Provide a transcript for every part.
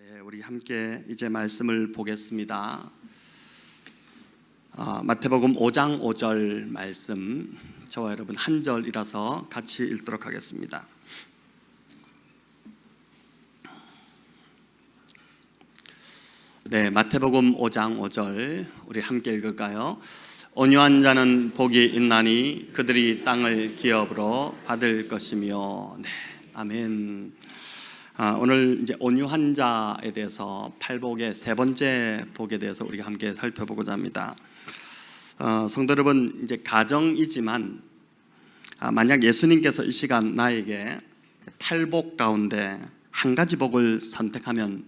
네, 우리 함께 이제 말씀을 보겠습니다. 마태복음 5장 5절 말씀, 저와 여러분 한 절이라서 같이 읽도록 하겠습니다. 네, 마태복음 5장 5절 우리 함께 읽을까요? 온유한 자는 복이 있나니 그들이 땅을 기업으로 받을 것이며. 네, 아멘. 오늘 이제 온유한 자에 대해서 팔복의 세 번째 복에 대해서 우리가 함께 살펴보고자 합니다. 성도 여러분, 이제 가정이지만 만약 예수님께서 이 시간 나에게 팔복 가운데 한 가지 복을 선택하면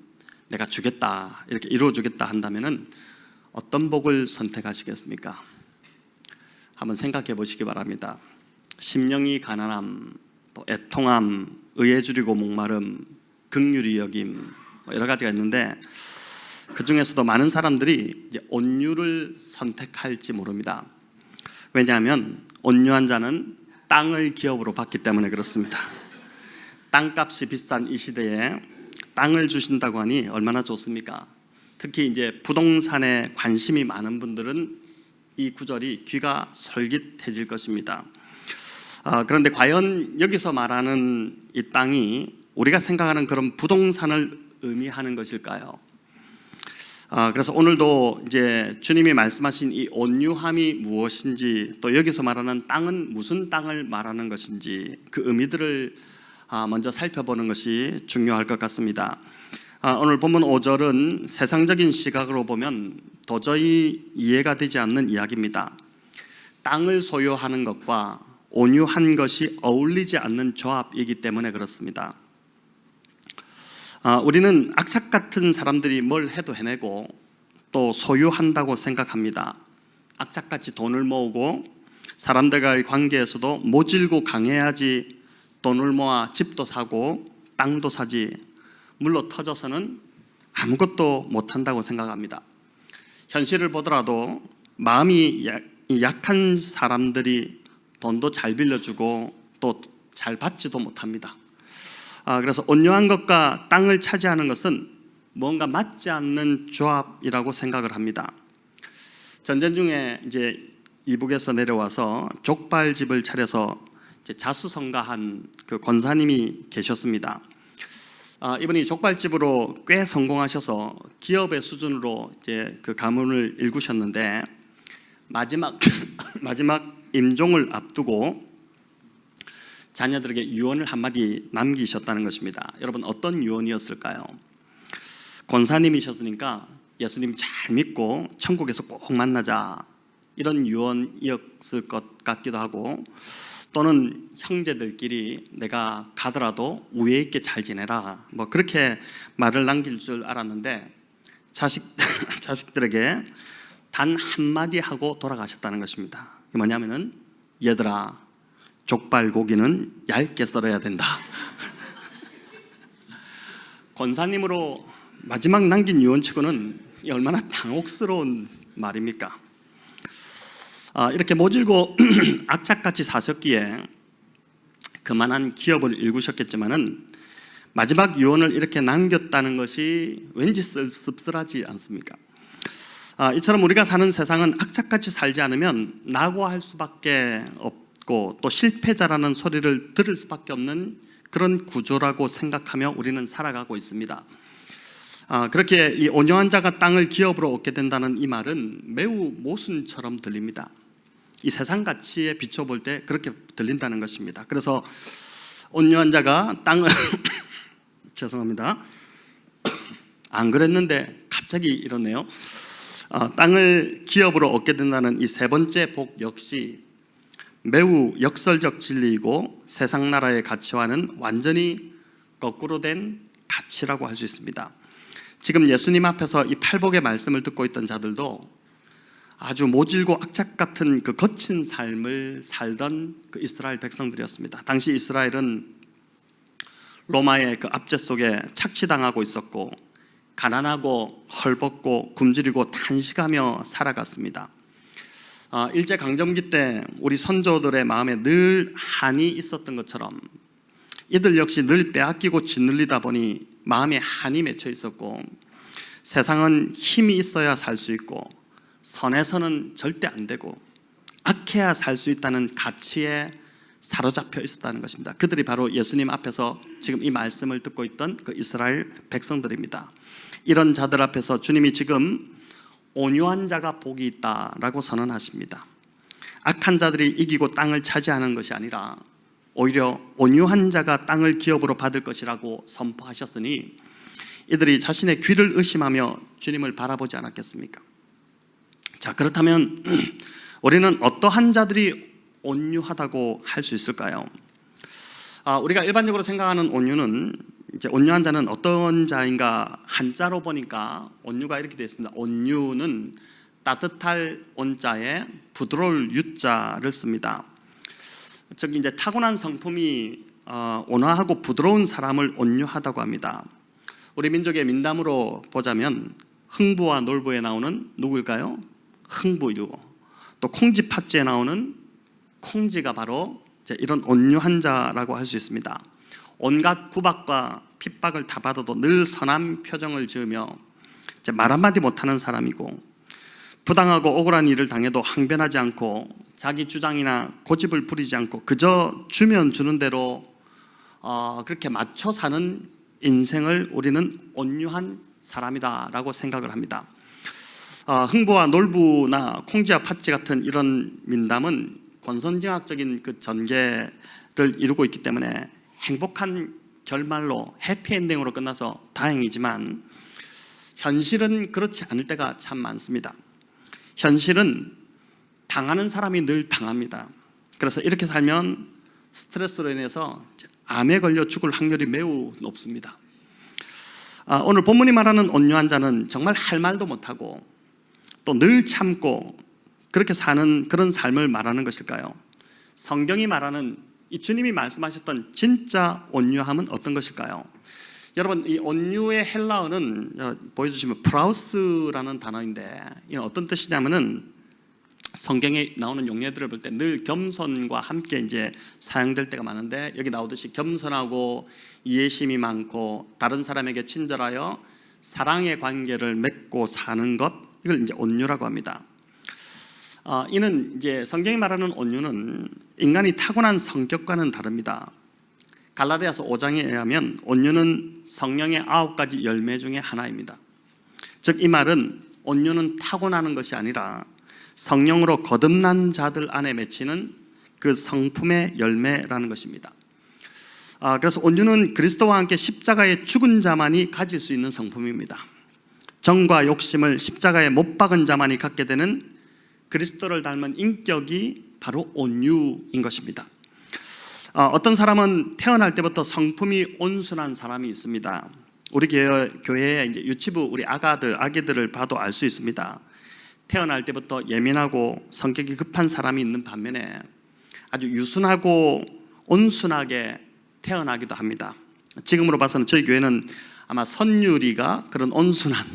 내가 주겠다, 이렇게 이루어 주겠다 한다면은 어떤 복을 선택하시겠습니까? 한번 생각해 보시기 바랍니다. 심령이 가난함, 또 애통함, 의에 줄이고 목마름, 긍휼히 여김, 여러 가지가 있는데 그 중에서도 많은 사람들이 이제 온유를 선택할지 모릅니다. 왜냐하면 온유한 자는 땅을 기업으로 받기 때문에 그렇습니다. 땅값이 비싼 이 시대에 땅을 주신다고 하니 얼마나 좋습니까? 특히 이제 부동산에 관심이 많은 분들은 이 구절이 귀가 솔깃해질 것입니다. 그런데 과연 여기서 말하는 이 땅이 우리가 생각하는 그런 부동산을 의미하는 것일까요? 그래서 오늘도 이제 주님이 말씀하신 이 온유함이 무엇인지, 또 여기서 말하는 땅은 무슨 땅을 말하는 것인지 그 의미들을 먼저 살펴보는 것이 중요할 것 같습니다. 오늘 본문 5절은 세상적인 시각으로 보면 도저히 이해가 되지 않는 이야기입니다. 땅을 소유하는 것과 온유한 것이 어울리지 않는 조합이기 때문에 그렇습니다. 우리는 악착 같은 사람들이 뭘 해도 해내고 또 소유한다고 생각합니다. 악착같이 돈을 모으고 사람들과의 관계에서도 모질고 강해야지 돈을 모아 집도 사고 땅도 사지, 물로 터져서는 아무것도 못한다고 생각합니다. 현실을 보더라도 마음이 약한 사람들이 돈도 잘 빌려주고 또 잘 받지도 못합니다. 그래서 온유한 것과 땅을 차지하는 것은 뭔가 맞지 않는 조합이라고 생각을 합니다. 전쟁 중에 이제 이북에서 내려와서 족발집을 차려서 이제 자수성가한 그 권사님이 계셨습니다. 이분이 족발집으로 꽤 성공하셔서 기업의 수준으로 이제 그 가문을 일구셨는데 마지막 임종을 앞두고 자녀들에게 유언을 한마디 남기셨다는 것입니다. 여러분, 어떤 유언이었을까요? 권사님이셨으니까 예수님 잘 믿고 천국에서 꼭 만나자, 이런 유언이었을 것 같기도 하고, 또는 형제들끼리 내가 가더라도 우애 있게 잘 지내라, 뭐 그렇게 말을 남길 줄 알았는데 자식들에게 단 한마디 하고 돌아가셨다는 것입니다. 이게 뭐냐면은, 얘들아, 족발 고기는 얇게 썰어야 된다. 권사님으로 마지막 남긴 유언치고는 얼마나 당혹스러운 말입니까? 이렇게 모질고 악착같이 사셨기에 그만한 기업을 일구셨겠지만은 마지막 유언을 이렇게 남겼다는 것이 왠지 씁쓸하지 않습니까? 이처럼 우리가 사는 세상은 악착같이 살지 않으면 낙오할 수밖에 없고 또 실패자라는 소리를 들을 수밖에 없는 그런 구조라고 생각하며 우리는 살아가고 있습니다. 그렇게 이 온유한 자가 땅을 기업으로 얻게 된다는 이 말은 매우 모순처럼 들립니다. 이 세상 가치에 비춰볼 때 그렇게 들린다는 것입니다. 그래서 온유한 자가 땅을 죄송합니다. 안 그랬는데 갑자기 이러네요. 땅을 기업으로 얻게 된다는 이 세 번째 복 역시 매우 역설적 진리이고 세상 나라의 가치와는 완전히 거꾸로 된 가치라고 할 수 있습니다. 지금 예수님 앞에서 이 팔복의 말씀을 듣고 있던 자들도 아주 모질고 악착 같은 그 거친 삶을 살던 그 이스라엘 백성들이었습니다. 당시 이스라엘은 로마의 그 압제 속에 착취당하고 있었고 가난하고 헐벗고 굶주리고 탄식하며 살아갔습니다. 일제강점기 때 우리 선조들의 마음에 늘 한이 있었던 것처럼 이들 역시 늘 빼앗기고 짓눌리다 보니 마음에 한이 맺혀 있었고, 세상은 힘이 있어야 살 수 있고 선에서는 절대 안 되고 악해야 살 수 있다는 가치에 사로잡혀 있었다는 것입니다. 그들이 바로 예수님 앞에서 지금 이 말씀을 듣고 있던 그 이스라엘 백성들입니다. 이런 자들 앞에서 주님이 지금 온유한 자가 복이 있다라고 선언하십니다. 악한 자들이 이기고 땅을 차지하는 것이 아니라 오히려 온유한 자가 땅을 기업으로 받을 것이라고 선포하셨으니 이들이 자신의 귀를 의심하며 주님을 바라보지 않았겠습니까? 자, 그렇다면 우리는 어떠한 자들이 온유하다고 할 수 있을까요? 우리가 일반적으로 생각하는 온유는, 이제 온유한 자는 어떤 자인가 한자로 보니까 온유가 이렇게 되어 있습니다. 온유는 따뜻할 온자에 부드러울 유자를 씁니다. 즉 이제 타고난 성품이 온화하고 부드러운 사람을 온유하다고 합니다. 우리 민족의 민담으로 보자면 흥부와 놀부에 나오는 누구일까요? 흥부유. 또 콩쥐 팥쥐에 나오는 콩쥐가 바로 이런 온유한 자라고 할 수 있습니다. 온갖 구박과 핍박을 다 받아도 늘 선한 표정을 지으며 말 한마디 못하는 사람이고, 부당하고 억울한 일을 당해도 항변하지 않고 자기 주장이나 고집을 부리지 않고 그저 주면 주는 대로 그렇게 맞춰 사는 인생을 우리는 온유한 사람이다라고 생각을 합니다. 흥부와 놀부나 콩쥐와 팥쥐 같은 이런 민담은 권선징악적인 그 전개를 이루고 있기 때문에 행복한 결말로 해피엔딩으로 끝나서 다행이지만 현실은 그렇지 않을 때가 참 많습니다. 현실은 당하는 사람이 늘 당합니다. 그래서 이렇게 살면 스트레스로 인해서 암에 걸려 죽을 확률이 매우 높습니다. 오늘 본문이 말하는 온유한 자는 정말 할 말도 못하고 또 늘 참고 그렇게 사는 그런 삶을 말하는 것일까요? 성경이 말하는 이 주님이 말씀하셨던 진짜 온유함은 어떤 것일까요? 여러분, 이 온유의 헬라어는 보여주시면 프라우스라는 단어인데 이건 어떤 뜻이냐면은 성경에 나오는 용례들을 볼 때 늘 겸손과 함께 이제 사용될 때가 많은데, 여기 나오듯이 겸손하고 이해심이 많고 다른 사람에게 친절하여 사랑의 관계를 맺고 사는 것, 이걸 이제 온유라고 합니다. 이는 이제 성경이 말하는 온유는 인간이 타고난 성격과는 다릅니다. 갈라디아서 5장에 의하면 온유는 성령의 9가지 열매 중에 하나입니다. 즉 이 말은 온유는 타고나는 것이 아니라 성령으로 거듭난 자들 안에 맺히는 그 성품의 열매라는 것입니다. 그래서 온유는 그리스도와 함께 십자가에 죽은 자만이 가질 수 있는 성품입니다. 정과 욕심을 십자가에 못 박은 자만이 갖게 되는 그리스도를 닮은 인격이 바로 온유인 것입니다. 어떤 사람은 태어날 때부터 성품이 온순한 사람이 있습니다. 우리 교회에 이제 유치부 우리 아기들을 봐도 알 수 있습니다. 태어날 때부터 예민하고 성격이 급한 사람이 있는 반면에 아주 유순하고 온순하게 태어나기도 합니다. 지금으로 봐서는 저희 교회는 아마 선율이가 그런 온순한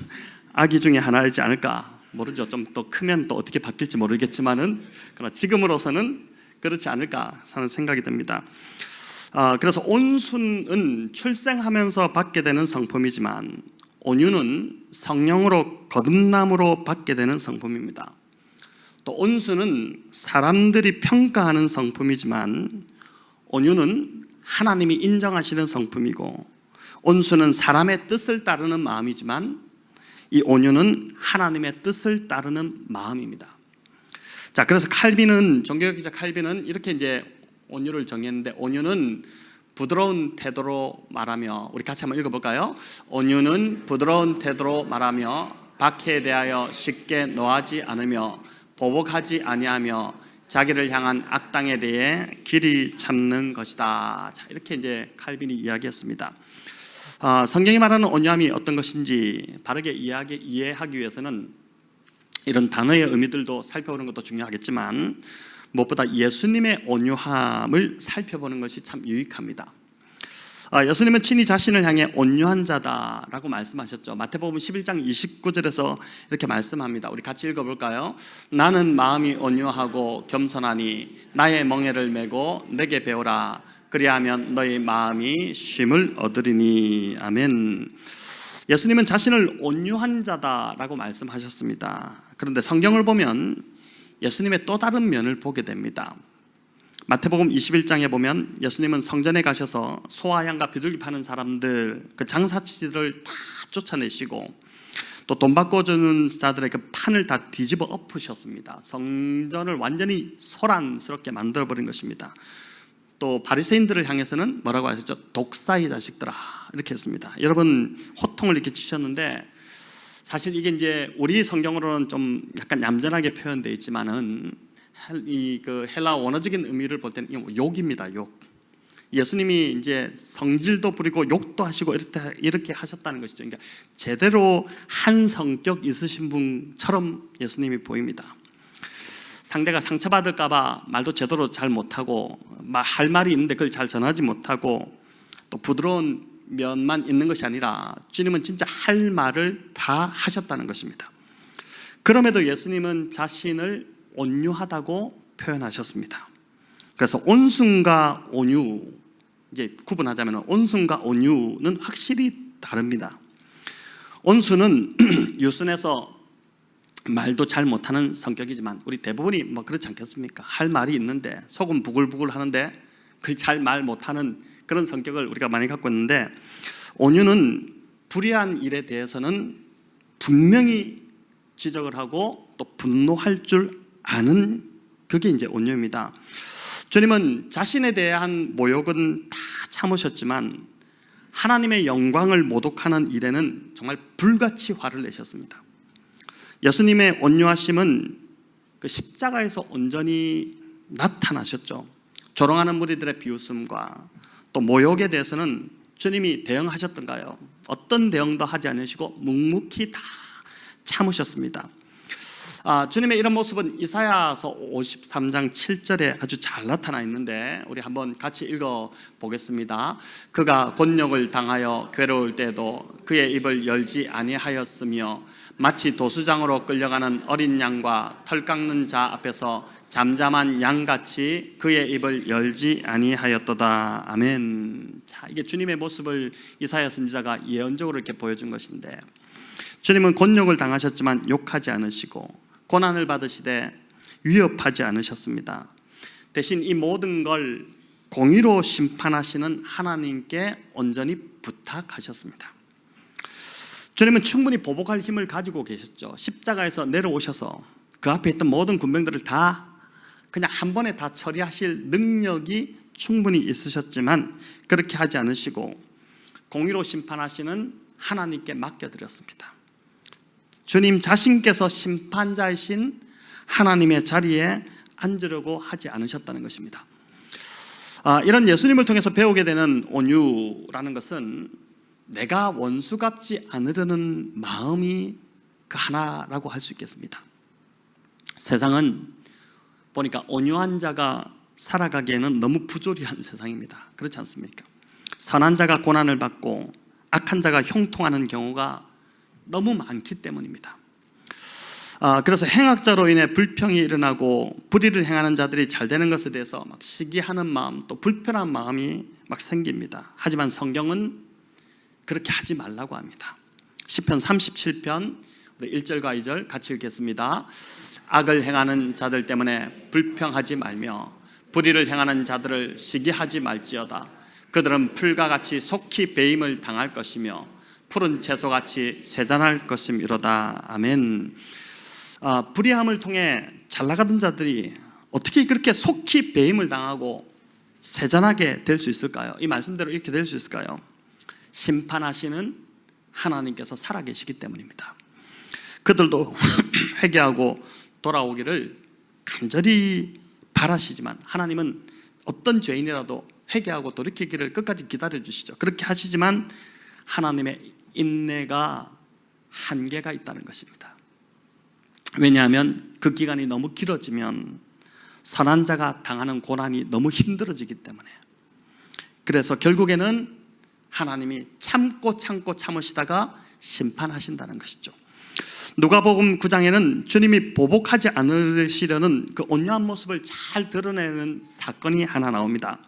아기 중에 하나이지 않을까 모르죠. 좀 더 크면 또 어떻게 바뀔지 모르겠지만은 그러나 지금으로서는 그렇지 않을까 하는 생각이 듭니다. 그래서 온순은 출생하면서 받게 되는 성품이지만 온유는 성령으로 거듭남으로 받게 되는 성품입니다. 또 온순은 사람들이 평가하는 성품이지만 온유는 하나님이 인정하시는 성품이고, 온순은 사람의 뜻을 따르는 마음이지만 이 온유는 하나님의 뜻을 따르는 마음입니다. 자, 그래서 종교학자 칼빈은 이렇게 이제 온유를 정했는데, 온유는 부드러운 태도로 말하며, 우리 같이 한번 읽어볼까요? 온유는 부드러운 태도로 말하며 박해에 대하여 쉽게 노하지 않으며 보복하지 아니하며 자기를 향한 악당에 대해 길이 참는 것이다. 자, 이렇게 이제 칼빈이 이야기했습니다. 성경이 말하는 온유함이 어떤 것인지 바르게 이해하기 위해서는 이런 단어의 의미들도 살펴보는 것도 중요하겠지만 무엇보다 예수님의 온유함을 살펴보는 것이 참 유익합니다. 예수님은 친히 자신을 향해 온유한 자다라고 말씀하셨죠. 마태복음 11장 29절에서 이렇게 말씀합니다. 우리 같이 읽어볼까요? 나는 마음이 온유하고 겸손하니 나의 멍에를 메고 내게 배우라. 그리하면 너희 마음이 쉼을 얻으리니. 아멘. 예수님은 자신을 온유한 자다라고 말씀하셨습니다. 그런데 성경을 보면 예수님의 또 다른 면을 보게 됩니다. 마태복음 21장에 보면 예수님은 성전에 가셔서 소와 양과 비둘기 파는 사람들, 그 장사치들을 다 쫓아내시고 또 돈 바꿔주는 자들의 그 판을 다 뒤집어 엎으셨습니다. 성전을 완전히 소란스럽게 만들어버린 것입니다. 또 바리새인들을 향해서는 뭐라고 하셨죠? 독사의 자식들아, 이렇게 했습니다. 여러분, 호통을 이렇게 치셨는데 사실 이게 이제 우리 성경으로는 좀 약간 얌전하게 표현되어 있지만은 그 헬라 원어적인 의미를 볼 때는 욕입니다. 욕. 예수님이 이제 성질도 부리고 욕도 하시고 이렇게 하셨다는 것이죠. 그러니까 제대로 한 성격 있으신 분처럼 예수님이 보입니다. 상대가 상처받을까봐 말도 제대로 잘 못하고, 할 말이 있는데 그걸 잘 전하지 못하고, 또 부드러운 면만 있는 것이 아니라 주님은 진짜 할 말을 다 하셨다는 것입니다. 그럼에도 예수님은 자신을 온유하다고 표현하셨습니다. 그래서 온순과 온유, 이제 구분하자면 온순과 온유는 확실히 다릅니다. 온순은 유순해서 말도 잘 못하는 성격이지만 우리 대부분이 뭐 그렇지 않겠습니까? 할 말이 있는데 속은 부글부글 하는데 그걸 잘 말 못하는 그런 성격을 우리가 많이 갖고 있는데, 온유는 불의한 일에 대해서는 분명히 지적을 하고 또 분노할 줄 아는, 그게 이제 온유입니다. 주님은 자신에 대한 모욕은 다 참으셨지만 하나님의 영광을 모독하는 일에는 정말 불같이 화를 내셨습니다. 예수님의 온유하심은 그 십자가에서 온전히 나타나셨죠. 조롱하는 무리들의 비웃음과 또 모욕에 대해서는 주님이 대응하셨던가요? 어떤 대응도 하지 않으시고 묵묵히 다 참으셨습니다. 주님의 이런 모습은 이사야서 53장 7절에 아주 잘 나타나 있는데 우리 한번 같이 읽어보겠습니다. 그가 곤욕을 당하여 괴로울 때도 그의 입을 열지 아니하였으며 마치 도수장으로 끌려가는 어린 양과 털 깎는 자 앞에서 잠잠한 양같이 그의 입을 열지 아니하였도다. 아멘. 자, 이게 주님의 모습을 이사야 선지자가 예언적으로 이렇게 보여준 것인데, 주님은 곤욕을 당하셨지만 욕하지 않으시고 고난을 받으시되 위협하지 않으셨습니다. 대신 이 모든 걸 공의로 심판하시는 하나님께 온전히 부탁하셨습니다. 주님은 충분히 보복할 힘을 가지고 계셨죠. 십자가에서 내려오셔서 그 앞에 있던 모든 군병들을 다 그냥 한 번에 다 처리하실 능력이 충분히 있으셨지만 그렇게 하지 않으시고 공의로 심판하시는 하나님께 맡겨드렸습니다. 주님 자신께서 심판자이신 하나님의 자리에 앉으려고 하지 않으셨다는 것입니다. 이런 예수님을 통해서 배우게 되는 온유라는 것은 내가 원수 갚지 않으려는 마음이 그 하나라고 할 수 있겠습니다. 세상은 보니까 온유한 자가 살아가기에는 너무 부조리한 세상입니다. 그렇지 않습니까? 선한 자가 고난을 받고 악한 자가 형통하는 경우가 너무 많기 때문입니다. 그래서 행악자로 인해 불평이 일어나고 불의를 행하는 자들이 잘 되는 것에 대해서 막 시기하는 마음, 또 불편한 마음이 막 생깁니다. 하지만 성경은 그렇게 하지 말라고 합니다. 시편 37편 우리 1절과 2절 같이 읽겠습니다. 악을 행하는 자들 때문에 불평하지 말며 불의를 행하는 자들을 시기하지 말지어다. 그들은 풀과 같이 속히 배임을 당할 것이며 푸른 채소같이 쇠잔할 것이미로다. 아멘. 불의함을 통해 잘 나가던 자들이 어떻게 그렇게 속히 배임을 당하고 쇠잔하게 될 수 있을까요? 이 말씀대로 이렇게 될 수 있을까요? 심판하시는 하나님께서 살아계시기 때문입니다. 그들도 회개하고 돌아오기를 간절히 바라시지만 하나님은 어떤 죄인이라도 회개하고 돌이키기를 끝까지 기다려주시죠. 그렇게 하시지만 하나님의 인내가 한계가 있다는 것입니다. 왜냐하면 그 기간이 너무 길어지면 선한 자가 당하는 고난이 너무 힘들어지기 때문에. 그래서 결국에는 하나님이 참고 참으시다가 심판하신다는 것이죠. 누가복음 9장에는 주님이 보복하지 않으시려는 그 온유한 모습을 잘 드러내는 사건이 하나 나옵니다.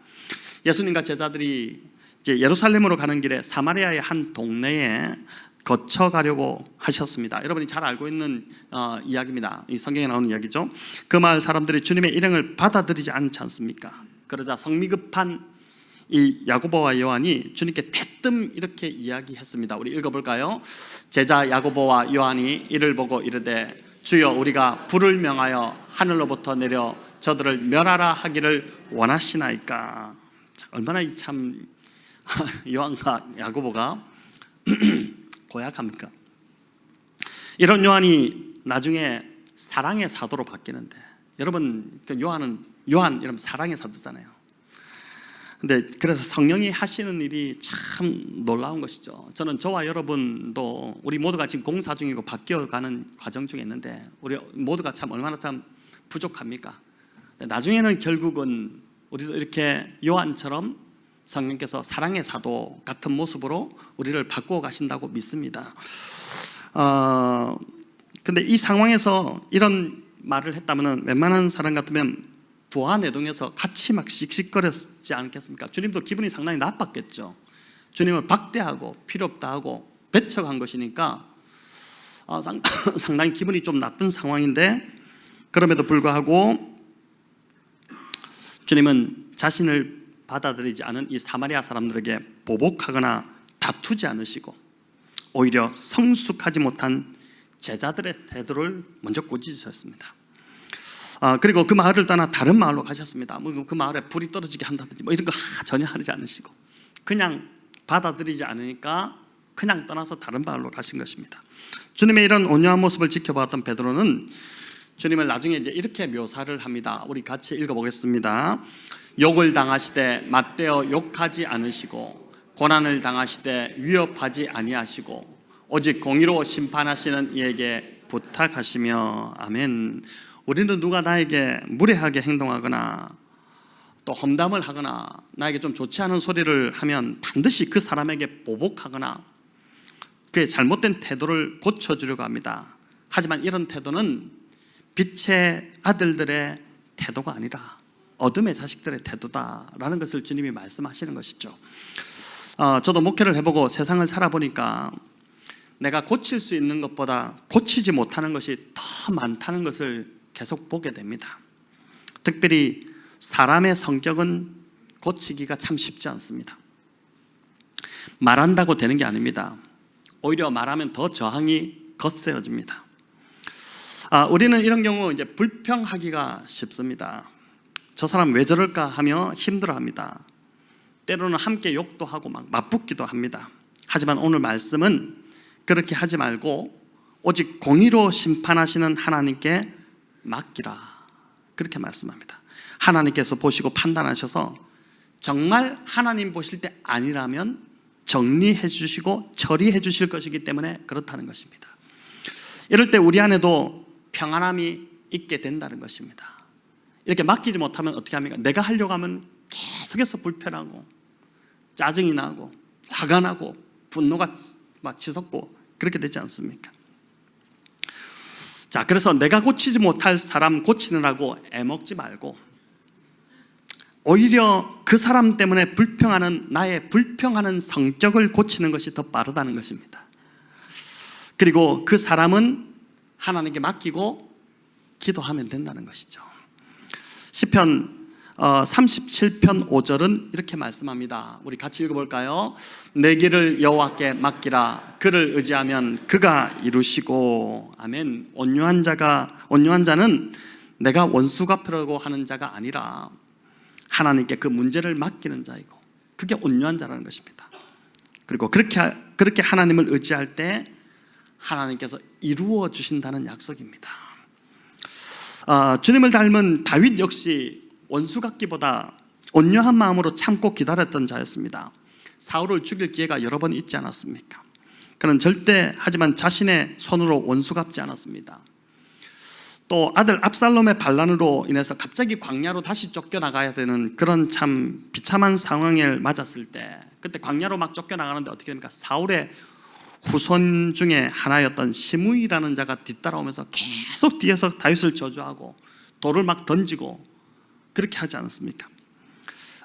예수님과 제자들이 이제 예루살렘으로 가는 길에 사마리아의 한 동네에 거쳐가려고 하셨습니다. 여러분이 잘 알고 있는 이야기입니다. 이 성경에 나오는 이야기죠. 그 마을 사람들이 주님의 일행을 받아들이지 않지 않습니까? 그러자 성미 급한 이 야고보와 요한이 주님께 대뜸 이렇게 이야기했습니다. 우리 읽어볼까요? 제자 야고보와 요한이 이를 보고 이르되 주여 우리가 불을 명하여 하늘로부터 내려 저들을 멸하라 하기를 원하시나이까. 얼마나 이 참 요한과 야고보가 고약합니까? 이런 요한이 나중에 사랑의 사도로 바뀌는데, 여러분 요한 이러면 사랑의 사도잖아요. 근데 그래서 성령이 하시는 일이 참 놀라운 것이죠. 저는 저와 여러분도 우리 모두가 지금 공사 중이고 바뀌어가는 과정 중에 있는데 우리 모두가 참 얼마나 참 부족합니까? 나중에는 결국은 우리도 이렇게 요한처럼 성령께서 사랑의 사도 같은 모습으로 우리를 바꾸어 가신다고 믿습니다. 근데 이 상황에서 이런 말을 했다면 웬만한 사람 같으면 부하내동에서 같이 막 씩씩거렸지 않겠습니까? 주님도 기분이 상당히 나빴겠죠. 주님을 박대하고 필요 없다 하고 배척한 것이니까 상당히 기분이 좀 나쁜 상황인데, 그럼에도 불구하고 주님은 자신을 받아들이지 않은 이 사마리아 사람들에게 보복하거나 다투지 않으시고 오히려 성숙하지 못한 제자들의 태도를 먼저 꾸짖으셨습니다. 그리고 그 마을을 떠나 다른 마을로 가셨습니다. 그 마을에 불이 떨어지게 한다든지 이런 거 전혀 하지 않으시고 그냥 받아들이지 않으니까 그냥 떠나서 다른 마을로 가신 것입니다. 주님의 이런 온유한 모습을 지켜봤던 베드로는 주님을 나중에 이제 이렇게 묘사를 합니다. 우리 같이 읽어보겠습니다. 욕을 당하시되 맞대어 욕하지 않으시고 고난을 당하시되 위협하지 아니하시고 오직 공의로 심판하시는 이에게 부탁하시며. 아멘. 우리는 누가 나에게 무례하게 행동하거나 또 험담을 하거나 나에게 좀 좋지 않은 소리를 하면 반드시 그 사람에게 보복하거나 그의 잘못된 태도를 고쳐주려고 합니다. 하지만 이런 태도는 빛의 아들들의 태도가 아니라 어둠의 자식들의 태도다라는 것을 주님이 말씀하시는 것이죠. 저도 목회를 해보고 세상을 살아보니까 내가 고칠 수 있는 것보다 고치지 못하는 것이 더 많다는 것을 계속 보게 됩니다. 특별히 사람의 성격은 고치기가 참 쉽지 않습니다. 말한다고 되는 게 아닙니다. 오히려 말하면 더 저항이 거세어집니다. 우리는 이런 경우 이제 불평하기가 쉽습니다. 저 사람 왜 저럴까 하며 힘들어합니다. 때로는 함께 욕도 하고 막 맞붙기도 합니다. 하지만 오늘 말씀은 그렇게 하지 말고 오직 공의로 심판하시는 하나님께 맡기라, 그렇게 말씀합니다. 하나님께서 보시고 판단하셔서 정말 하나님 보실 때 아니라면 정리해 주시고 처리해 주실 것이기 때문에 그렇다는 것입니다. 이럴 때 우리 안에도 평안함이 있게 된다는 것입니다. 이렇게 맡기지 못하면 어떻게 합니까? 내가 하려고 하면 계속해서 불편하고 짜증이 나고 화가 나고 분노가 막 치솟고 그렇게 되지 않습니까? 자, 그래서 내가 고치지 못할 사람 고치느라고 애먹지 말고 오히려 그 사람 때문에 불평하는 나의 불평하는 성격을 고치는 것이 더 빠르다는 것입니다. 그리고 그 사람은 하나님께 맡기고 기도하면 된다는 것이죠. 시편 37편 5절은 이렇게 말씀합니다. 우리 같이 읽어볼까요? 내 길을 여호와께 맡기라. 그를 의지하면 그가 이루시고. 아멘. 온유한 자는 내가 원수 갚으려고 하는 자가 아니라 하나님께 그 문제를 맡기는 자이고, 그게 온유한 자라는 것입니다. 그리고 그렇게 하나님을 의지할 때 하나님께서 이루어 주신다는 약속입니다. 주님을 닮은 다윗 역시 원수 갚기보다 온유한 마음으로 참고 기다렸던 자였습니다. 사울을 죽일 기회가 여러 번 있지 않았습니까? 그는 하지만 자신의 손으로 원수 갚지 않았습니다. 또 아들 압살롬의 반란으로 인해서 갑자기 광야로 다시 쫓겨나가야 되는 그런 참 비참한 상황을 맞았을 때, 그때 광야로 막 쫓겨나가는데 어떻게 됩니까? 사울의 후손 중에 하나였던 시므이라는 자가 뒤따라오면서 계속 뒤에서 다윗을 저주하고 돌을 막 던지고 그렇게 하지 않았습니까?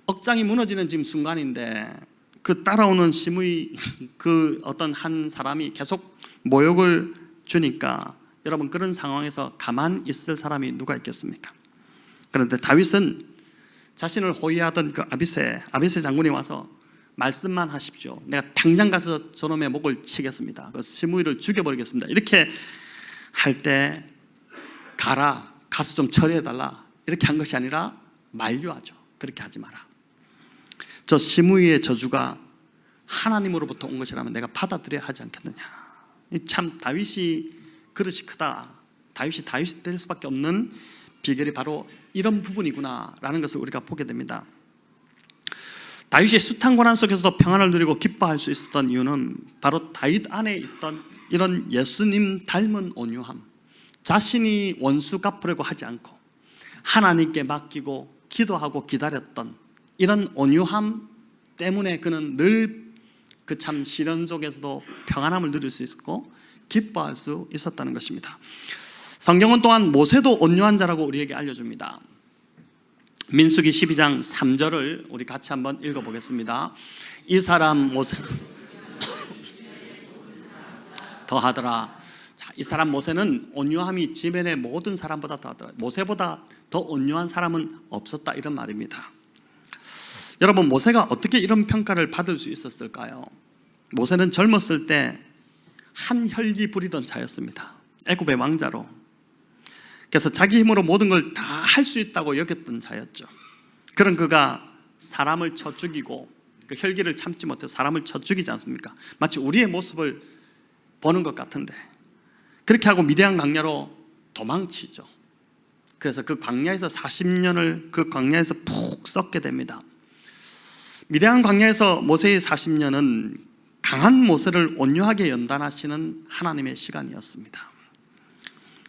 억장이 무너지는 지금 순간인데 그 따라오는 심의 그 어떤 한 사람이 계속 모욕을 주니까 여러분 그런 상황에서 가만 있을 사람이 누가 있겠습니까? 그런데 다윗은 자신을 호위하던 그 아비새 장군이 와서 말씀만 하십시오. 내가 당장 가서 저놈의 목을 치겠습니다. 그 시므이를 죽여버리겠습니다. 이렇게 할 때 가서 좀 처리해달라 이렇게 한 것이 아니라 만류하죠. 그렇게 하지 마라. 저 시므이의 저주가 하나님으로부터 온 것이라면 내가 받아들여야 하지 않겠느냐. 참 다윗이 그릇이 크다. 다윗이 될 수밖에 없는 비결이 바로 이런 부분이구나라는 것을 우리가 보게 됩니다. 다윗이 숱한 고난 속에서도 평안을 누리고 기뻐할 수 있었던 이유는 바로 다윗 안에 있던 이런 예수님 닮은 온유함, 자신이 원수 갚으려고 하지 않고 하나님께 맡기고 기도하고 기다렸던 이런 온유함 때문에 그는 늘 그 참 시련 속에서도 평안함을 누릴 수 있었고 기뻐할 수 있었다는 것입니다. 성경은 또한 모세도 온유한 자라고 우리에게 알려줍니다. 민수기 12장 3절을 우리 같이 한번 읽어보겠습니다. 이 사람 모세는 더하더라. 자, 이 사람 모세는 온유함이 지면의 모든 사람보다 더하더라. 모세보다 더 온유한 사람은 없었다 이런 말입니다. 여러분 모세가 어떻게 이런 평가를 받을 수 있었을까요? 모세는 젊었을 때 한 혈기 부리던 자였습니다. 애굽의 왕자로. 그래서 자기 힘으로 모든 걸 다 할 수 있다고 여겼던 자였죠. 그런 그가 사람을 쳐 죽이고 그 혈기를 참지 못해 사람을 쳐 죽이지 않습니까? 마치 우리의 모습을 보는 것 같은데 그렇게 하고 미디안 광야로 도망치죠. 그래서 그 광야에서 40년을 그 광야에서 푹 썩게 됩니다. 미디안 광야에서 모세의 40년은 강한 모세를 온유하게 연단하시는 하나님의 시간이었습니다.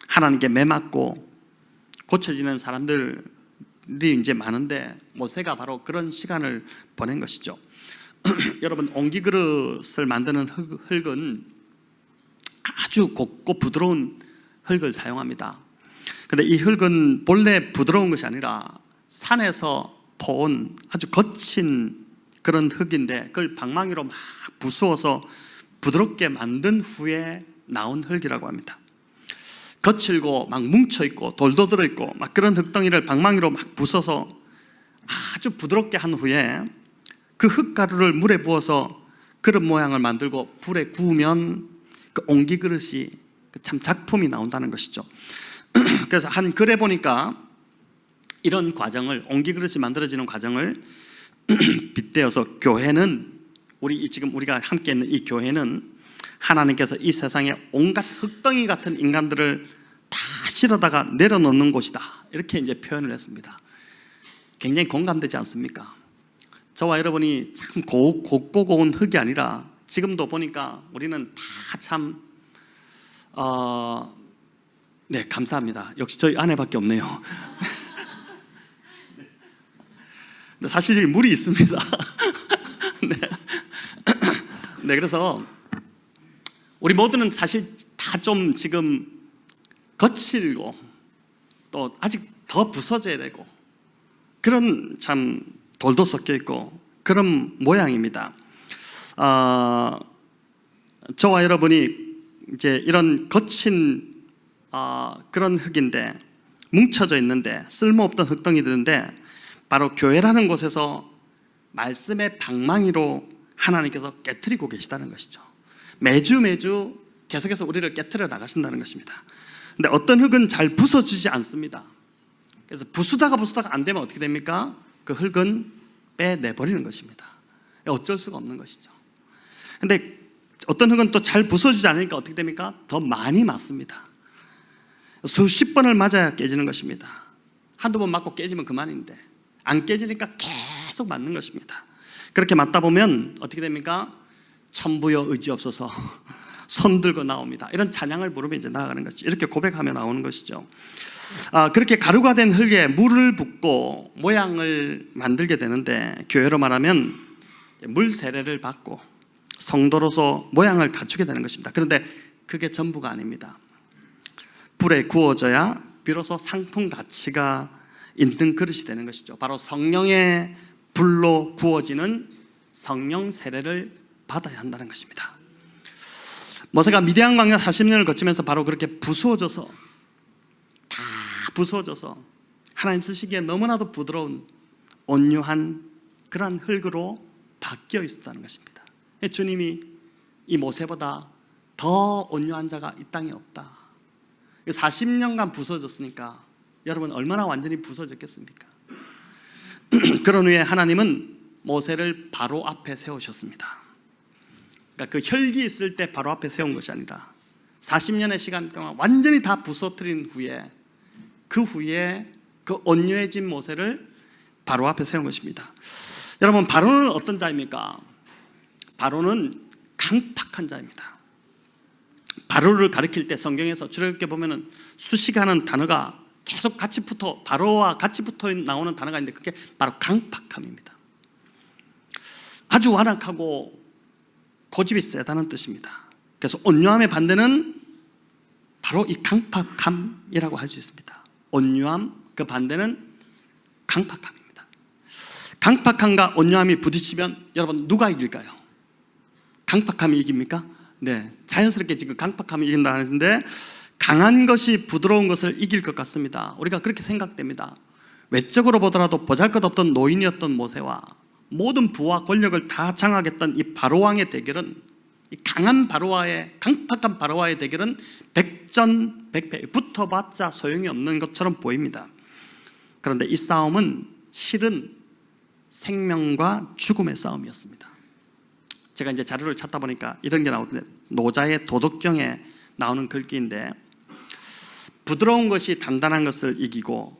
하나님께 매맞고 고쳐지는 사람들이 이제 많은데 모세가 바로 그런 시간을 보낸 것이죠. 여러분 옹기그릇을 만드는 흙은 아주 곱고 부드러운 흙을 사용합니다. 그런데 이 흙은 본래 부드러운 것이 아니라 산에서 퍼온 아주 거친 그런 흙인데 그걸 방망이로 막 부수어서 부드럽게 만든 후에 나온 흙이라고 합니다. 거칠고 막 뭉쳐있고 돌도 들어있고 막 그런 흙덩이를 방망이로 막 부숴서 아주 부드럽게 한 후에 그 흙가루를 물에 부어서 그릇 모양을 만들고 불에 구우면 그 옹기그릇이 참 작품이 나온다는 것이죠. 그래서 한 글에 보니까 이런 과정을 옹기그릇이 만들어지는 과정을 빗대어서 교회는 지금 우리가 함께 있는 이 교회는 하나님께서 이 세상에 온갖 흙덩이 같은 인간들을 다 실어다가 내려놓는 곳이다 이렇게 이제 표현을 했습니다. 굉장히 공감되지 않습니까? 저와 여러분이 참 곱고 고운 흙이 아니라 지금도 보니까 우리는 다 참 네 감사합니다. 역시 저희 아내밖에 없네요. 근데 사실 물이 있습니다. 네. 네, 그래서 우리 모두는 사실 다 좀 지금 거칠고 또 아직 더 부서져야 되고 그런 참 돌도 섞여 있고 그런 모양입니다. 저와 여러분이 이제 이런 거친 그런 흙인데 뭉쳐져 있는데 쓸모없던 흙덩이들인데 바로 교회라는 곳에서 말씀의 방망이로 하나님께서 깨트리고 계시다는 것이죠. 매주 계속해서 우리를 깨트려 나가신다는 것입니다. 근데 어떤 흙은 잘 부숴주지 않습니다. 그래서 부수다가 안 되면 어떻게 됩니까? 그 흙은 빼내버리는 것입니다. 어쩔 수가 없는 것이죠. 근데 어떤 흙은 또 잘 부숴주지 않으니까 어떻게 됩니까? 더 많이 맞습니다. 수십 번을 맞아야 깨지는 것입니다. 한두 번 맞고 깨지면 그만인데 안 깨지니까 계속 맞는 것입니다. 그렇게 맞다 보면 어떻게 됩니까? 천부여 의지 없어서 손 들고 나옵니다. 이런 찬양을 부르며 이제 나아가는 것이죠. 이렇게 고백하며 나오는 것이죠. 그렇게 가루가 된 흙에 물을 붓고 모양을 만들게 되는데 교회로 말하면 물 세례를 받고 성도로서 모양을 갖추게 되는 것입니다. 그런데 그게 전부가 아닙니다. 불에 구워져야 비로소 상품 가치가 있는 그릇이 되는 것이죠. 바로 성령의 불로 구워지는 성령 세례를 받아야 한다는 것입니다. 모세가 미디안 광야 40년을 거치면서 바로 그렇게 부수어져서 하나님 쓰시기에 너무나도 부드러운 온유한 그러한 흙으로 바뀌어 있었다는 것입니다. 주님이 이 모세보다 더 온유한 자가 이 땅에 없다. 40년간 부서졌으니까 여러분 얼마나 완전히 부서졌겠습니까? 그런 후에 하나님은 모세를 바로 앞에 세우셨습니다. 그러니까 그 혈기 있을 때 바로 앞에 세운 것이 아니라 40년의 시간 동안 완전히 다 부서뜨린 후에 그 온유해진 모세를 바로 앞에 세운 것입니다. 여러분, 바로는 어떤 자입니까? 바로는 강팍한 자입니다. 바로를 가리킬 때 성경에서 출애굽기 보면은 수식하는 단어가 계속 같이 바로와 같이 붙어 나오는 단어가 있는데 그게 바로 강팍함입니다. 아주 완악하고 고집이 세다는 뜻입니다. 그래서 온유함의 반대는 바로 이 강팍함이라고 할 수 있습니다. 온유함, 그 반대는 강팍함입니다. 강팍함과 온유함이 부딪히면 여러분 누가 이길까요? 강팍함이 이깁니까? 네, 자연스럽게 지금 강팍함이 이긴다 하는데 강한 것이 부드러운 것을 이길 것 같습니다. 우리가 그렇게 생각됩니다. 외적으로 보더라도 보잘것없던 노인이었던 모세와 모든 부와 권력을 다 장악했던 이 바로왕의 대결은, 이 강한 바로와의, 강팍한 바로와의 대결은 백전백패, 붙어봤자 소용이 없는 것처럼 보입니다. 그런데 이 싸움은 실은 생명과 죽음의 싸움이었습니다. 제가 이제 자료를 찾다 보니까 이런 게 나오던데, 노자의 도덕경에 나오는 글귀인데, 부드러운 것이 단단한 것을 이기고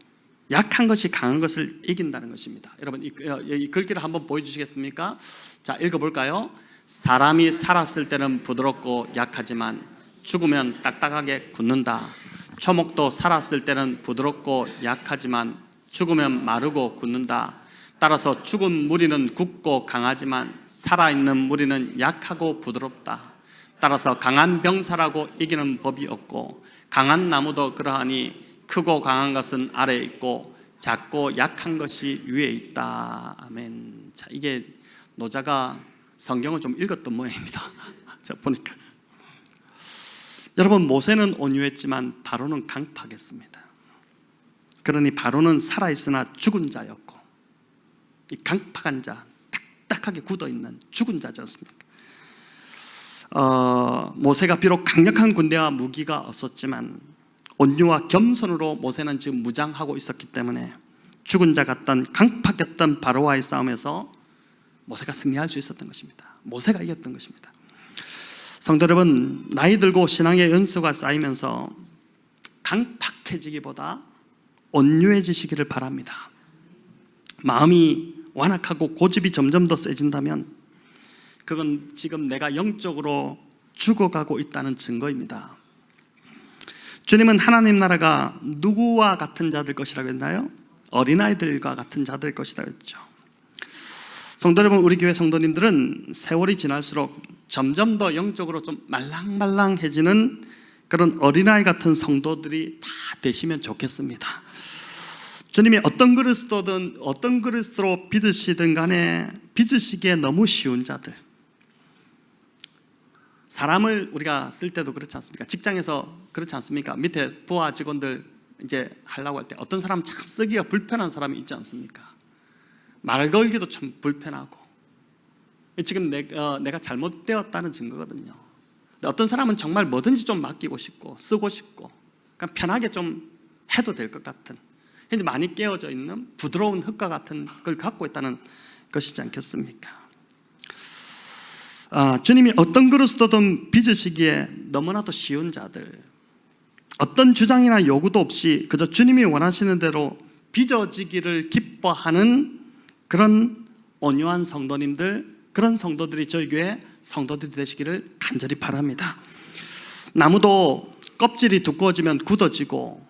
약한 것이 강한 것을 이긴다는 것입니다. 여러분 이 글귀를 한번 보여주시겠습니까? 자, 읽어볼까요? 사람이 살았을 때는 부드럽고 약하지만 죽으면 딱딱하게 굳는다. 초목도 살았을 때는 부드럽고 약하지만 죽으면 마르고 굳는다. 따라서 죽은 무리는 굳고 강하지만 살아있는 무리는 약하고 부드럽다. 따라서 강한 병사라고 이기는 법이 없고 강한 나무도 그러하니 크고 강한 것은 아래에 있고 작고 약한 것이 위에 있다. 아멘. 자, 이게 노자가 성경을 좀 읽었던 모양입니다. 제가 보니까. 여러분, 모세는 온유했지만 바로는 강팍했습니다. 그러니 바로는 살아있으나 죽은 자였고, 이 강팍한 자, 딱딱하게 굳어있는 죽은 자였습니다. 모세가 비록 강력한 군대와 무기가 없었지만 온유와 겸손으로 모세는 지금 무장하고 있었기 때문에 죽은 자 같던 강팍했던 바로와의 싸움에서 모세가 승리할 수 있었던 것입니다. 모세가 이겼던 것입니다. 성도 여러분, 나이 들고 신앙의 연수가 쌓이면서 강팍해지기보다 온유해지시기를 바랍니다. 마음이 완악하고 고집이 점점 더 세진다면 그건 지금 내가 영적으로 죽어가고 있다는 증거입니다. 주님은 하나님 나라가 누구와 같은 자들 것이라고 했나요? 어린아이들과 같은 자들 것이라고 했죠. 성도 여러분, 우리 교회 성도님들은 세월이 지날수록 점점 더 영적으로 좀 말랑말랑해지는 그런 어린아이 같은 성도들이 다 되시면 좋겠습니다. 주님이 어떤 그리스도든 어떤 그리스도로 빚으시든 간에 빚으시기에 너무 쉬운 자들, 사람을 우리가 쓸 때도 그렇지 않습니까? 직장에서 그렇지 않습니까? 밑에 부하 직원들 이제 하려고 할 때 어떤 사람은 참 쓰기가 불편한 사람이 있지 않습니까? 말 걸기도 참 불편하고, 지금 내가 잘못되었다는 증거거든요. 근데 어떤 사람은 정말 뭐든지 좀 맡기고 싶고 쓰고 싶고 그냥 편하게 좀 해도 될 것 같은, 많이 깨어져 있는 부드러운 흙과 같은 걸 갖고 있다는 것이지 않겠습니까? 주님이 어떤 그리스도든 빚으시기에 너무나도 쉬운 자들, 어떤 주장이나 요구도 없이 그저 주님이 원하시는 대로 빚어지기를 기뻐하는 그런 온유한 성도님들, 그런 성도들이 저희 교회 성도들이 되시기를 간절히 바랍니다. 나무도 껍질이 두꺼워지면 굳어지고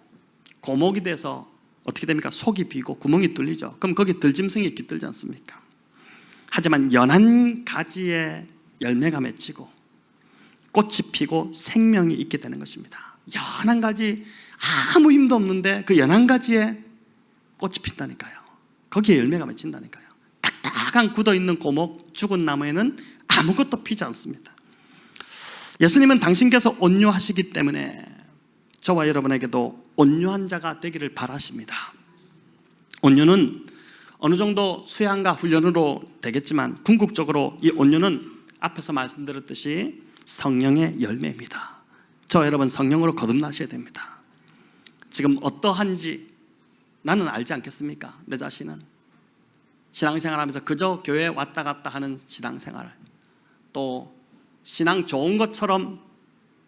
고목이 돼서 어떻게 됩니까? 속이 비고 구멍이 뚫리죠. 그럼 거기 들짐승이 깃들지 않습니까? 하지만 연한 가지에 열매가 맺히고 꽃이 피고 생명이 있게 되는 것입니다. 연한 가지, 아무 힘도 없는데 그 연한 가지에 꽃이 핀다니까요. 거기에 열매가 맺힌다니까요. 딱 하강 굳어있는 고목 죽은 나무에는 아무것도 피지 않습니다. 예수님은 당신께서 온유하시기 때문에 저와 여러분에게도 온유한 자가 되기를 바라십니다. 온유는 어느 정도 수양과 훈련으로 되겠지만 궁극적으로 이 온유는 앞에서 말씀드렸듯이 성령의 열매입니다. 저와 여러분 성령으로 거듭나셔야 됩니다. 지금 어떠한지 나는 알지 않겠습니까? 내 자신은 신앙생활하면서 그저 교회에 왔다 갔다 하는 신앙생활, 또 신앙 좋은 것처럼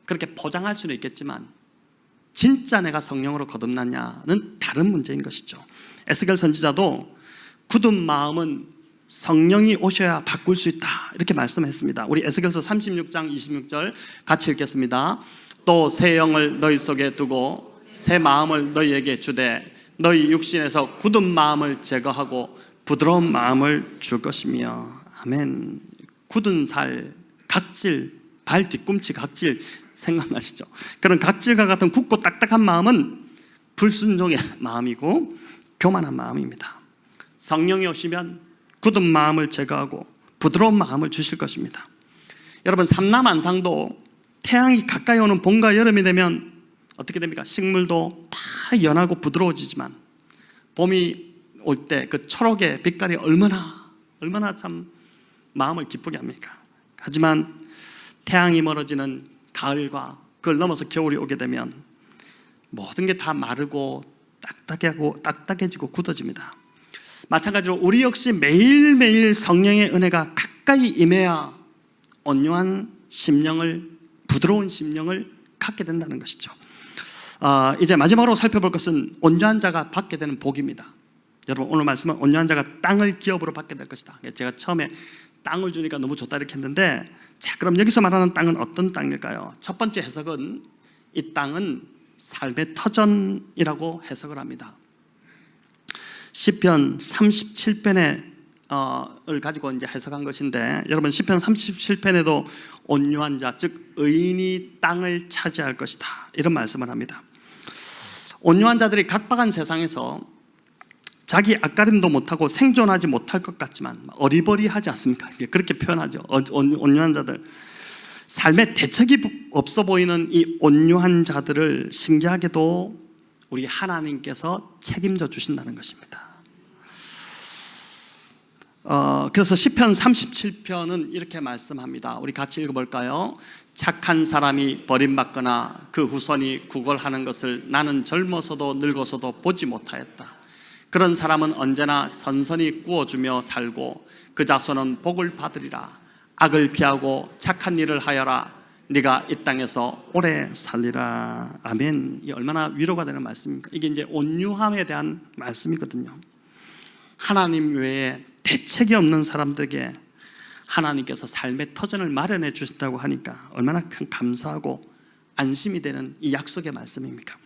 그렇게 포장할 수는 있겠지만 진짜 내가 성령으로 거듭났냐는 다른 문제인 것이죠. 에스겔 선지자도 굳은 마음은 성령이 오셔야 바꿀 수 있다 이렇게 말씀했습니다. 우리 에스겔서 36장 26절 같이 읽겠습니다. 또 새 영을 너희 속에 두고 새 마음을 너희에게 주되 너희 육신에서 굳은 마음을 제거하고 부드러운 마음을 줄 것이며. 아멘. 굳은 살, 각질, 발 뒤꿈치 각질 생각나시죠? 그런 각질과 같은 굳고 딱딱한 마음은 불순종의 마음이고 교만한 마음입니다. 성령이 오시면 굳은 마음을 제거하고 부드러운 마음을 주실 것입니다. 여러분, 삼남안상도 태양이 가까이 오는 봄과 여름이 되면 어떻게 됩니까? 식물도 다 연하고 부드러워지지만 봄이 올 때 그 초록의 빛깔이 얼마나 참 마음을 기쁘게 합니까? 하지만 태양이 멀어지는 가을과 그걸 넘어서 겨울이 오게 되면 모든 게 다 마르고 딱딱해지고 굳어집니다. 마찬가지로 우리 역시 매일매일 성령의 은혜가 가까이 임해야 온유한 심령을, 부드러운 심령을 갖게 된다는 것이죠. 이제 마지막으로 살펴볼 것은 온유한 자가 받게 되는 복입니다. 여러분, 오늘 말씀은 온유한 자가 땅을 기업으로 받게 될 것이다. 제가 처음에 땅을 주니까 너무 좋다 이렇게 했는데, 자, 그럼 여기서 말하는 땅은 어떤 땅일까요? 첫 번째 해석은 이 땅은 삶의 터전이라고 해석을 합니다. 시편 37편을 가지고 이제 해석한 것인데, 여러분 시편 37편에도 온유한 자, 즉 의인이 땅을 차지할 것이다 이런 말씀을 합니다. 온유한 자들이 각박한 세상에서 자기 앞가림도 못하고 생존하지 못할 것 같지만 어리버리하지 않습니까? 그렇게 표현하죠. 온유한 자들, 삶에 대책이 없어 보이는 이 온유한 자들을 신기하게도 우리 하나님께서 책임져 주신다는 것입니다. 그래서 시편 37편은 이렇게 말씀합니다. 우리 같이 읽어볼까요? 착한 사람이 버림받거나 그 후손이 구걸하는 것을 나는 젊어서도 늙어서도 보지 못하였다. 그런 사람은 언제나 선선히 구워주며 살고 그 자손은 복을 받으리라. 악을 피하고 착한 일을 하여라. 네가 이 땅에서 오래 살리라. 아멘. 이 얼마나 위로가 되는 말씀입니까? 이게 이제 온유함에 대한 말씀이거든요. 하나님 외에 대책이 없는 사람들에게 하나님께서 삶의 터전을 마련해 주신다고 하니까 얼마나 큰 감사하고 안심이 되는 이 약속의 말씀입니까?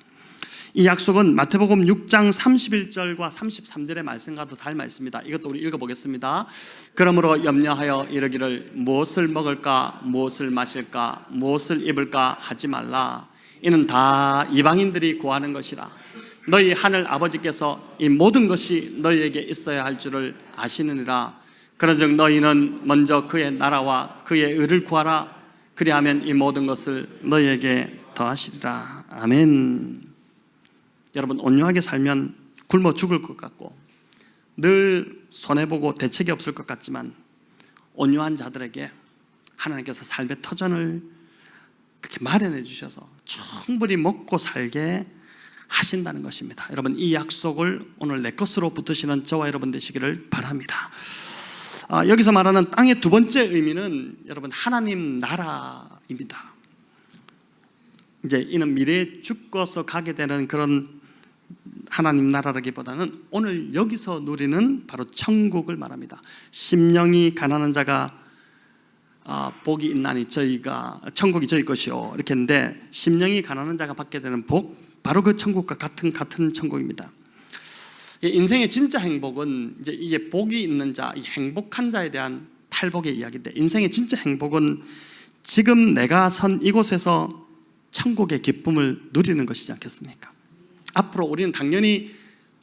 이 약속은 마태복음 6장 31절과 33절의 말씀과도 닮아 있습니다. 이것도 우리 읽어보겠습니다. 그러므로 염려하여 이르기를 무엇을 먹을까, 무엇을 마실까, 무엇을 입을까 하지 말라. 이는 다 이방인들이 구하는 것이라. 너희 하늘 아버지께서 이 모든 것이 너희에게 있어야 할 줄을 아시느니라. 그런즉 너희는 먼저 그의 나라와 그의 의를 구하라. 그리하면 이 모든 것을 너희에게 더하시리라. 아멘. 여러분, 온유하게 살면 굶어 죽을 것 같고 늘 손해보고 대책이 없을 것 같지만 온유한 자들에게 하나님께서 삶의 터전을 그렇게 마련해 주셔서 충분히 먹고 살게 하신다는 것입니다. 여러분, 이 약속을 오늘 내 것으로 붙드시는 저와 여러분 되시기를 바랍니다. 여기서 말하는 땅의 두 번째 의미는 여러분 하나님 나라입니다. 이제 이는 미래에 죽어서 가게 되는 그런 하나님 나라라기보다는 오늘 여기서 누리는 바로 천국을 말합니다. 심령이 가난한 자가 복이 있나니 저희가 천국이 저희 것이요 이렇게 했는데, 심령이 가난한 자가 받게 되는 복, 바로 그 천국과 같은 천국입니다. 인생의 진짜 행복은 이제 이게 복이 있는 자, 이 행복한 자에 대한 탈복의 이야기인데, 인생의 진짜 행복은 지금 내가 선 이곳에서 천국의 기쁨을 누리는 것이지 않겠습니까? 앞으로 우리는 당연히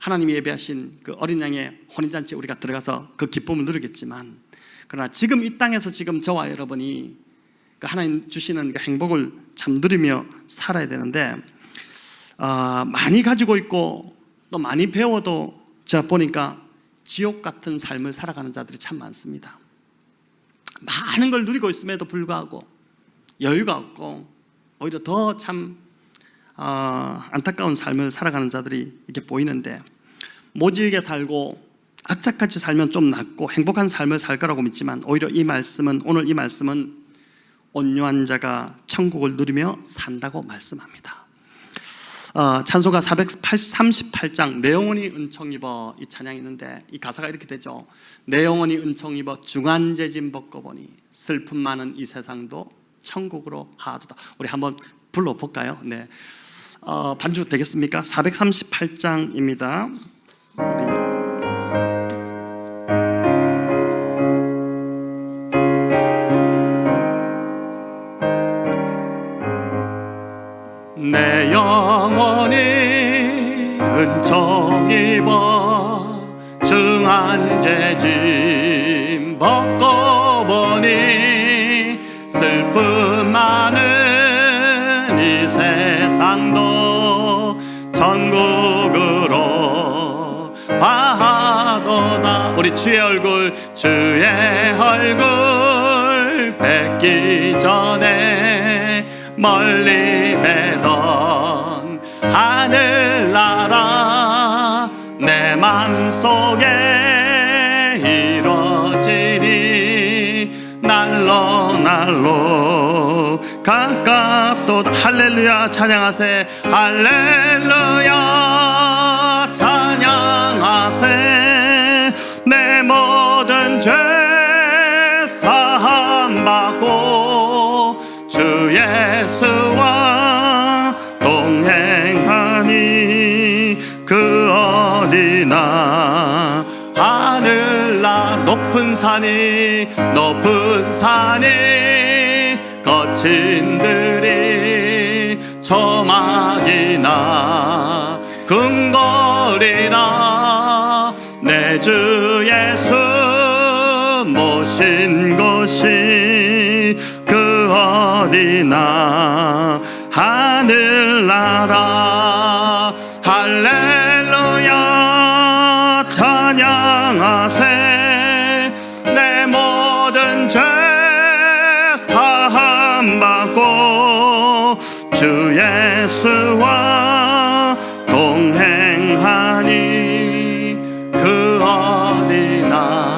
하나님이 예배하신 그 어린 양의 혼인잔치에 우리가 들어가서 그 기쁨을 누리겠지만, 그러나 지금 이 땅에서 지금 저와 여러분이 그 하나님 주시는 그 행복을 참 누리며 살아야 되는데, 많이 가지고 있고 또 많이 배워도 제가 보니까 지옥 같은 삶을 살아가는 자들이 참 많습니다. 많은 걸 누리고 있음에도 불구하고 여유가 없고 오히려 더 참 안타까운 삶을 살아가는 자들이 이렇게 보이는데, 모질게 살고 악착같이 살면 좀 낫고 행복한 삶을 살 거라고 믿지만, 오히려 오늘 이 말씀은 온유한 자가 천국을 누리며 산다고 말씀합니다. 찬송가 438장 내 영혼이 은총 입어, 이 찬양이 있는데 이 가사가 이렇게 되죠. 내 영혼이 은총 입어 중한 죄짐 벗고보니 슬픔 많은 이 세상도 천국으로 하도다. 우리 한번 불러볼까요? 네. 반주 되겠습니까? 438장입니다. 내 영혼이 은총 입어 중한 죄짐 벗고 보니 슬픔 많은 이 세상도 천국으로 하도다. 우리 주의 얼굴 뵙기 전에 멀리 매던 하늘나라 내 맘속에 이루어지니 날로 가깝도다. 할렐루야 찬양하세. 할렐루야 찬양하세. 내 모든 죄 사함 받고 주 예수와 동행하니 그 어디나 하늘나 높은 산이 거친 들이 조막이나 궁궐이나 내 주 예수 모신 곳이 그 어디나 하늘나라. 할렐루야 찬양하세. 내 모든 죄 사함 받고 주 예수와 동행하니 그 어디나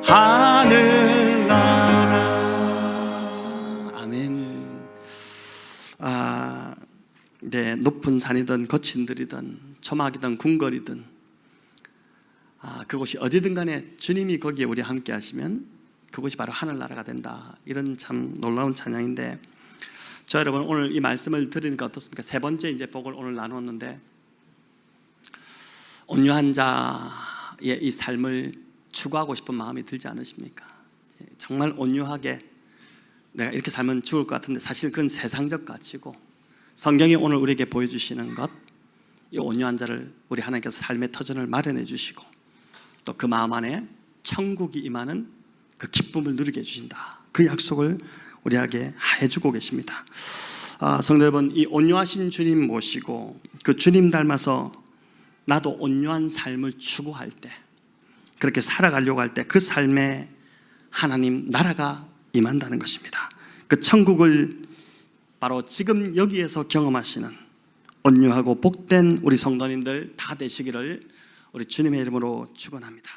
하늘나라. 아멘. 네, 높은 산이든 거친 들이든 초막이든 궁궐이든 그곳이 어디든 간에 주님이 거기에 우리 함께 하시면 그곳이 바로 하늘나라가 된다. 이런 참 놀라운 찬양인데, 저 여러분 오늘 이 말씀을 들으니까 어떻습니까? 세 번째 이제 복을 오늘 나누었는데, 온유한 자의 이 삶을 추구하고 싶은 마음이 들지 않으십니까? 정말 온유하게 내가 이렇게 살면 죽을 것 같은데, 사실 그건 세상적 가치고, 성경이 오늘 우리에게 보여주시는 것, 이 온유한 자를 우리 하나님께서 삶의 터전을 마련해 주시고 또 그 마음 안에 천국이 임하는 그 기쁨을 누리게 해주신다. 그 약속을 우리에게 해주고 계십니다. 성도 여러분, 이 온유하신 주님 모시고 그 주님 닮아서 나도 온유한 삶을 추구할 때, 그렇게 살아가려고 할 때 그 삶에 하나님 나라가 임한다는 것입니다. 그 천국을 바로 지금 여기에서 경험하시는 온유하고 복된 우리 성도님들 다 되시기를 우리 주님의 이름으로 축원합니다.